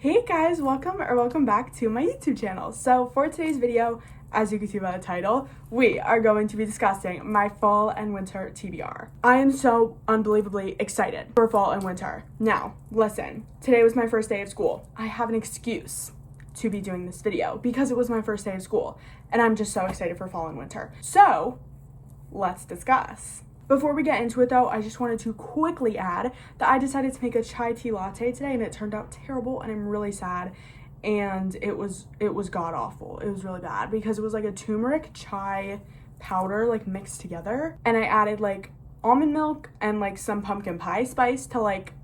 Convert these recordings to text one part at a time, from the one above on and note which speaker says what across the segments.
Speaker 1: Hey guys, welcome back to my YouTube channel. So for today's video, as you can see by the title, we are going to be discussing my fall and winter TBR. I am so unbelievably excited for fall and winter. Now, listen, today was my first day of school. I have an excuse to be doing this video because it was my first day of school and I'm just so excited for fall and winter. So, let's discuss. Before we get into it though, I just wanted to quickly add that I decided to make a chai tea latte today and it turned out terrible and I'm really sad. And it was god awful. It was really bad because it was like a turmeric chai powder like mixed together. And I added like almond milk and like some pumpkin pie spice to like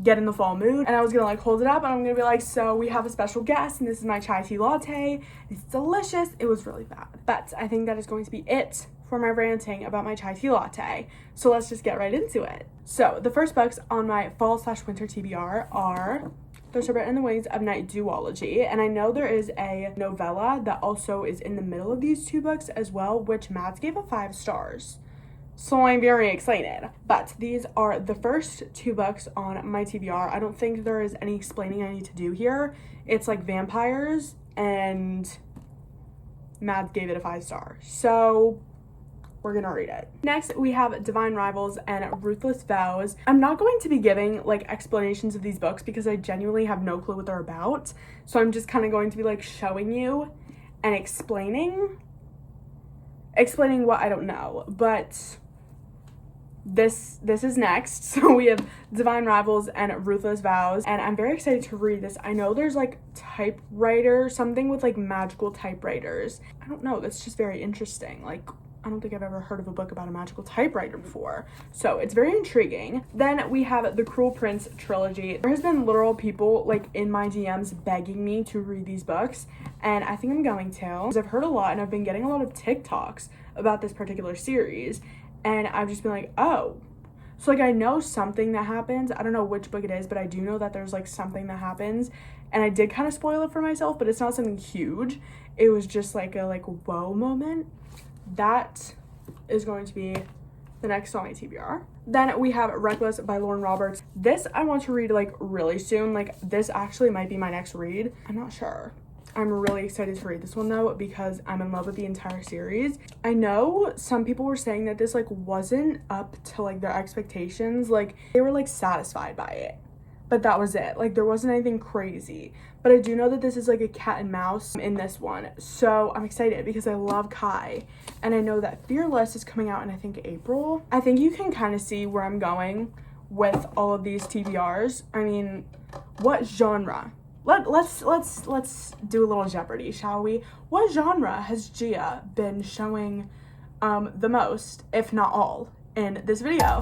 Speaker 1: get in the fall mood. And I was gonna like hold it up and I'm gonna be like, so we have a special guest and this is my chai tea latte. It's delicious. It was really bad. But I think that is going to be it for my ranting about my chai tea latte. So let's just get right into it. So the first books on my fall/winter TBR are The Sherbet and the Wings of Night duology. And I know there is a novella that also is in the middle of these two books as well, which Mads gave a 5 stars. So I'm very excited. But these are the first 2 books on my TBR. I don't think there is any explaining I need to do here. It's like vampires and Mads gave it a 5 star. So we're gonna read it. Next, we have Divine Rivals and Ruthless Vows. I'm not going to be giving like explanations of these books because I genuinely have no clue what they're about. So I'm just kind of going to be like showing you and explaining what I don't know. But this is next. So we have Divine Rivals and Ruthless Vows, and I'm very excited to read this. I know there's like typewriter, something with like magical typewriters. I don't know, that's just very interesting. Like, I don't think I've ever heard of a book about a magical typewriter before. So it's very intriguing. Then we have the Cruel Prince trilogy. There has been literal people like in my DMs begging me to read these books. And I think I'm going to. Because I've heard a lot and I've been getting a lot of TikToks about this particular series. And I've just been like, oh. So like I know something that happens. I don't know which book it is, but I do know that there's like something that happens. And I did kind of spoil it for myself, but it's not something huge. It was just like a whoa moment. That is going to be the next on my TBR. Then we have Reckless by Lauren Roberts. This I want to read like really soon. Like this actually might be my next read. I'm not sure. I'm really excited to read this one though because I'm in love with the entire series. I know some people were saying that this like wasn't up to like their expectations. Like they were like satisfied by it. But that was it. Like there wasn't anything crazy. But I do know that this is like a cat and mouse in this one. So I'm excited because I love Kai. And I know that Fearless is coming out in I think April. I think you can kind of see where I'm going with all of these TBRs. I mean, what genre? Let's do a little Jeopardy, shall we? What genre has Gia been showing the most, if not all, in this video?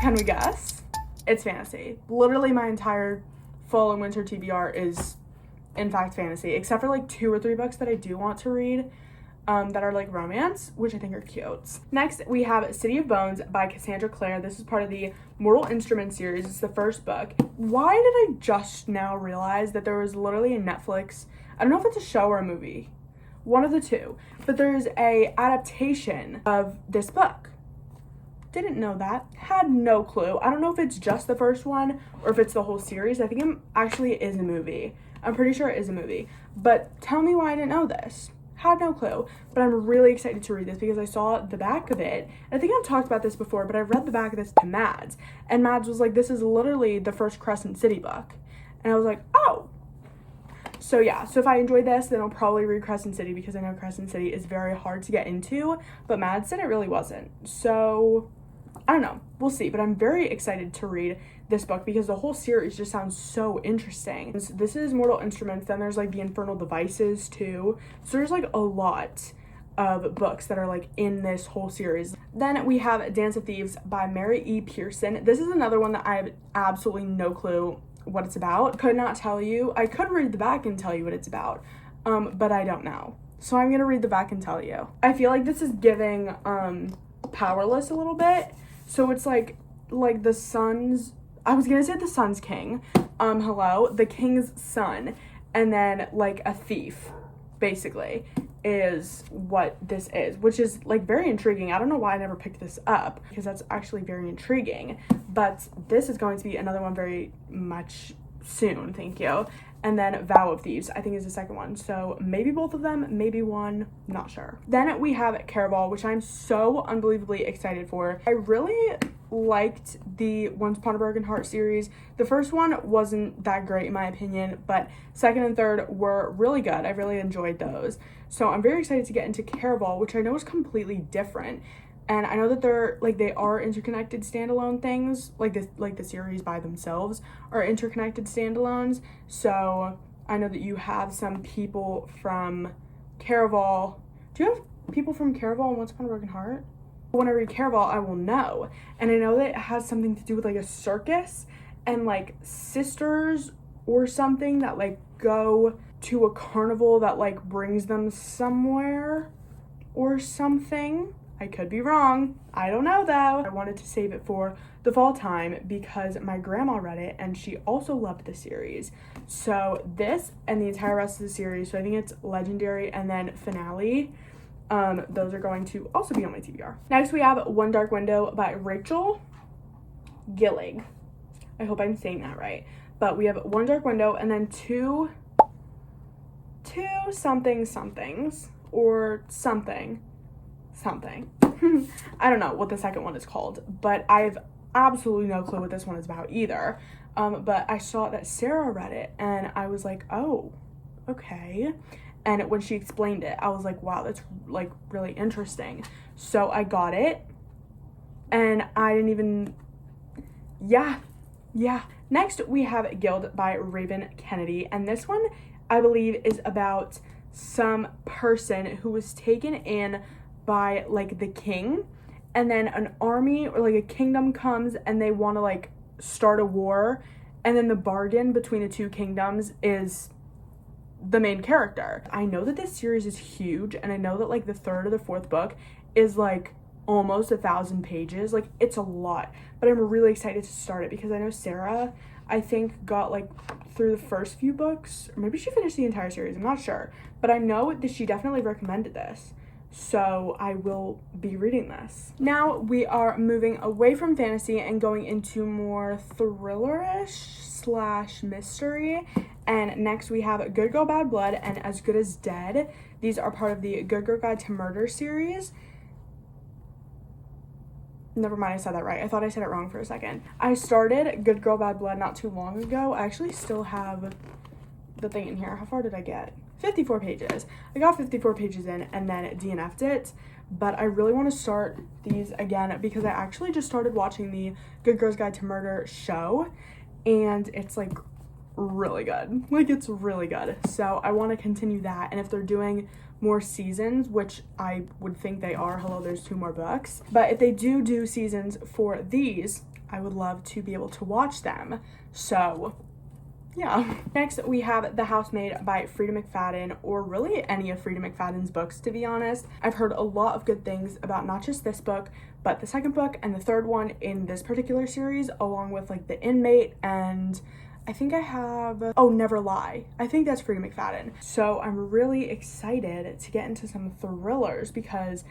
Speaker 1: Can we guess? It's fantasy. Literally my entire fall and winter TBR is in fact fantasy, except for like 2 or 3 books that I do want to read that are like romance, which I think are cute. Next, we have City of Bones by Cassandra Clare. This is part of the Mortal Instruments series. It's the first book. Why did I just now realize that there was literally a Netflix, I don't know if it's a show or a movie, one of the two, but there's a adaptation of this book. Didn't know that. Had no clue. I don't know if it's just the first one or if it's the whole series. I think it is a movie. I'm pretty sure it is a movie. But tell me why I didn't know this. Had no clue. But I'm really excited to read this because I saw the back of it. And I think I've talked about this before, but I read the back of this to Mads. And Mads was like, this is literally the first Crescent City book. And I was like, oh. So yeah, so if I enjoy this, then I'll probably read Crescent City because I know Crescent City is very hard to get into. But Mads said it really wasn't. So I don't know, we'll see, but I'm very excited to read this book because the whole series just sounds so interesting. So this is Mortal Instruments, then there's like the Infernal Devices too. So there's like a lot of books that are like in this whole series. Then we have Dance of Thieves by Mary E. Pearson. This is another one that I have absolutely no clue what it's about. Could not tell you. I could read the back and tell you what it's about, but I don't know. So I'm gonna read the back and tell you. I feel like this is giving Powerless a little bit. So it's like the son's, I was gonna say the son's king, the king's son, and then like a thief, basically, is what this is, which is like very intriguing. I don't know why I never picked this up, because that's actually very intriguing, but this is going to be another one very much soon, thank you. And then Vow of Thieves, I think, is the second one. So maybe both of them, maybe one, not sure. Then we have Caraval, which I'm so unbelievably excited for. I really liked the Once Upon a Broken Heart series. The first one wasn't that great in my opinion, but second and third were really good. I really enjoyed those. So I'm very excited to get into Caraval, which I know is completely different. And I know that they are interconnected standalone things, like the series by themselves are interconnected standalones. So I know that you have some people from Caraval. Do you have people from Caraval and Once Upon a Broken Heart? When I read Caraval, I will know. And I know that it has something to do with like a circus and like sisters or something that like go to a carnival that like brings them somewhere or something. I could be wrong. I don't know though. I wanted to save it for the fall time because my grandma read it and she also loved the series. So this and the entire rest of the series, so I think it's Legendary and then Finale, those are going to also be on my TBR. Next we have One Dark Window by Rachel Gillig. I hope I'm saying that right. But we have One Dark Window and then two somethings or something. I don't know what the second one is called, but I have absolutely no clue what this one is about either. But I saw that Sarah read it and I was like, oh, okay. And when she explained it, I was like, wow, that's like really interesting. So I got it and I didn't even, yeah. Next we have Guild by Raven Kennedy. And this one I believe is about some person who was taken in by like the king, and then an army or like a kingdom comes and they want to like start a war, and then the bargain between the two kingdoms is the main character. I know that this series is huge, and I know that like the third or the fourth book is like almost 1,000 pages. Like it's a lot, but I'm really excited to start it because I know Sarah, I think, got like through the first few books, or maybe she finished the entire series, I'm not sure, but I know that she definitely recommended this. So I will be reading this. Now we are moving away from fantasy and going into more thriller-ish / mystery. And next we have Good Girl Bad Blood and As Good as Dead. These are part of the Good Girl Guide to Murder series. Never mind, I said that right. I thought I said it wrong for a second. I started Good Girl Bad Blood not too long ago. I actually still have the thing in here. How far did I get? 54 pages. I got 54 pages in and then DNF'd it, but I really want to start these again because I actually just started watching the Good Girls Guide to Murder show and it's like really good. Like it's really good. So I want to continue that, and if they're doing more seasons, which I would think they are, hello, there's 2 more books, but if they do seasons for these, I would love to be able to watch them. So yeah. Next, we have The Housemaid by Freida McFadden, or really any of Freida McFadden's books, to be honest. I've heard a lot of good things about not just this book, but the second book and the third one in this particular series, along with like The Inmate, and I think I have, oh, Never Lie. I think that's Freida McFadden. So I'm really excited to get into some thrillers because,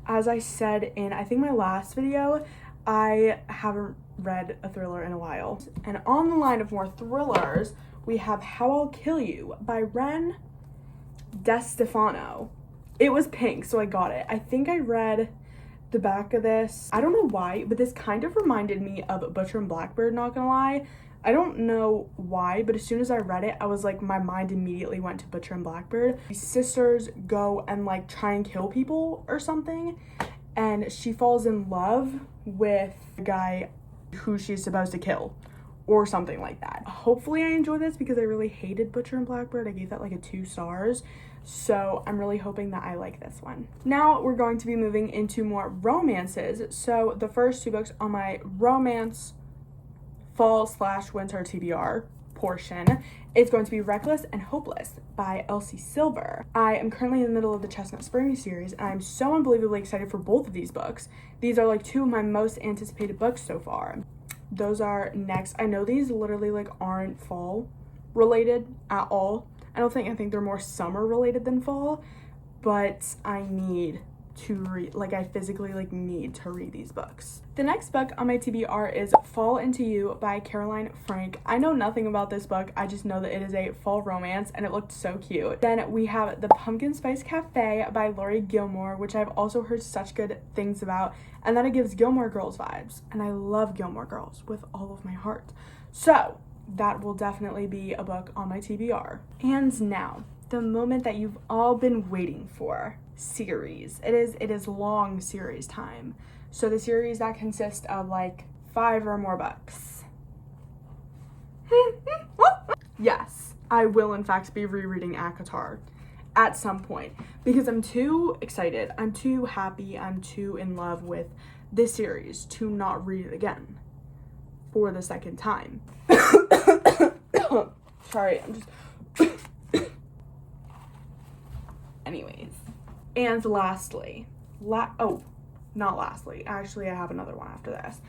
Speaker 1: as I said in, I think, my last video, I haven't read a thriller in a while. And on the line of more thrillers, we have How I'll Kill You by Ren DeStefano. It was pink, so I got it. I think I read the back of this. I don't know why, but this kind of reminded me of Butcher and Blackbird, not gonna lie. I don't know why, but as soon as I read it, I was like, my mind immediately went to Butcher and Blackbird. These sisters go and like try and kill people or something, and she falls in love with the guy who she's supposed to kill or something like that. Hopefully I enjoy this because I really hated Butcher and Blackbird. I gave that like a 2 stars. So I'm really hoping that I like this one. Now we're going to be moving into more romances. So the first 2 books on my romance fall / winter TBR portion is going to be Reckless and Hopeless by Elsie Silver. I am currently in the middle of the Chestnut Spring series, and I'm so unbelievably excited for both of these books. These are like 2 of my most anticipated books so far. Those are next. I know these literally like aren't fall related at all. I think they're more summer related than fall, but I need to read, like, I physically need to read these books. The next book on my TBR is Fall Into You by Caroline Frank. I know nothing about this book, I just know that it is a fall romance and it looked so cute. Then we have The Pumpkin Spice Cafe by Laurie Gilmore, which I've also heard such good things about, and that it gives Gilmore Girls vibes, and I love Gilmore Girls with all of my heart. So that will definitely be a book on my TBR. And now, the moment that you've all been waiting for. Series. It is long series time. So the series that consists of like 5 or more books. Yes, I will in fact be rereading ACOTAR at some point because I'm too excited, I'm too happy, I'm too in love with this series to not read it again for the second time. Sorry, I'm just anyways. And lastly, not lastly, actually I have another one after this,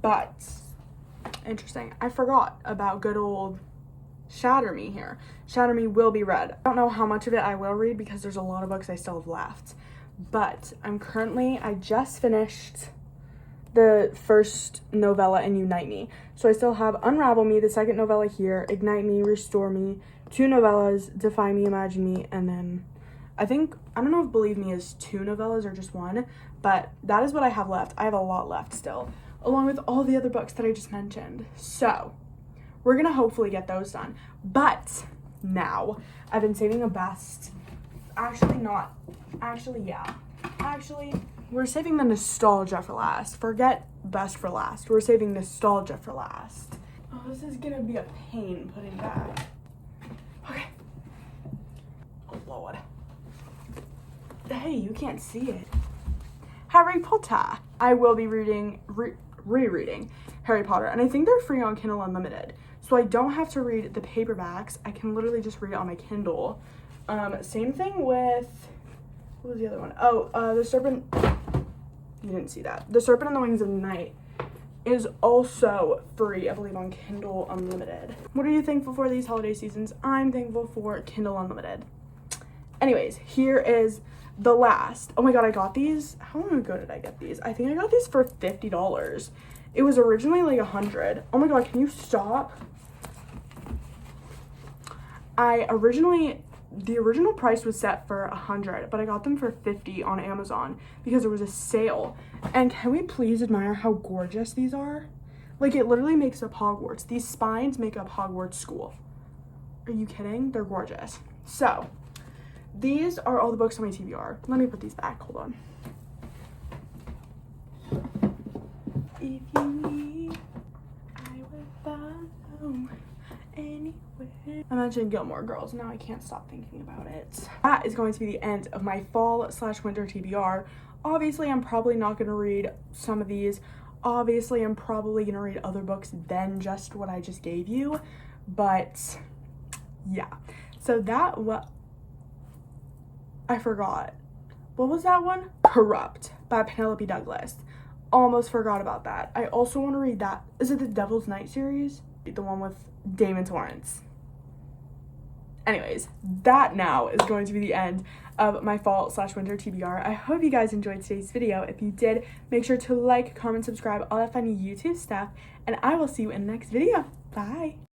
Speaker 1: but interesting, I forgot about good old Shatter Me here. Shatter Me will be read. I don't know how much of it I will read because there's a lot of books I still have left, but I just finished the first novella in Unite Me, so I still have Unravel Me, the second novella here, Ignite Me, Restore Me, 2 novellas, Defy Me, Imagine Me, and then I don't know if Believe Me is 2 novellas or just 1, but that is what I have left. I have a lot left still, along with all the other books that I just mentioned. So we're gonna hopefully get those done. But now I've been saving the best. We're saving the nostalgia for last. Forget best for last. We're saving nostalgia for last. Oh, this is gonna be a pain putting back. Okay. Oh, Lord. Hey, you can't see it. Harry Potter. I will be rereading Harry Potter, and I think they're free on Kindle Unlimited, so I don't have to read the paperbacks. I can literally just read it on my Kindle. Same thing with, what was the other one? The Serpent. You didn't see that. The Serpent and the Wings of Night is also free, I believe, on Kindle Unlimited. What are you thankful for these holiday seasons? I'm thankful for Kindle Unlimited. Anyways, here is the last. Oh my god, I got these. How long ago did I get these? I think I got these for $50. It was originally like $100. Oh my god, can you stop? The original price was set for $100, but I got them for $50 on Amazon because there was a sale. And can we please admire how gorgeous these are? Like, it literally makes up Hogwarts. These spines make up Hogwarts School. Are you kidding? They're gorgeous. So these are all the books on my TBR. Let me put these back. Hold on. If you need, I will follow anywhere. I mentioned Gilmore Girls. Now I can't stop thinking about it. That is going to be the end of my fall/winter TBR. Obviously, I'm probably not going to read some of these. Obviously, I'm probably going to read other books than just what I just gave you. But yeah. So I forgot. What was that one? Corrupt by Penelope Douglas. Almost forgot about that. I also want to read that. Is it the Devil's Night series? The one with Damon Torrance. Anyways, that now is going to be the end of my fall/winter TBR. I hope you guys enjoyed today's video. If you did, make sure to like, comment, subscribe, all that funny YouTube stuff, and I will see you in the next video. Bye!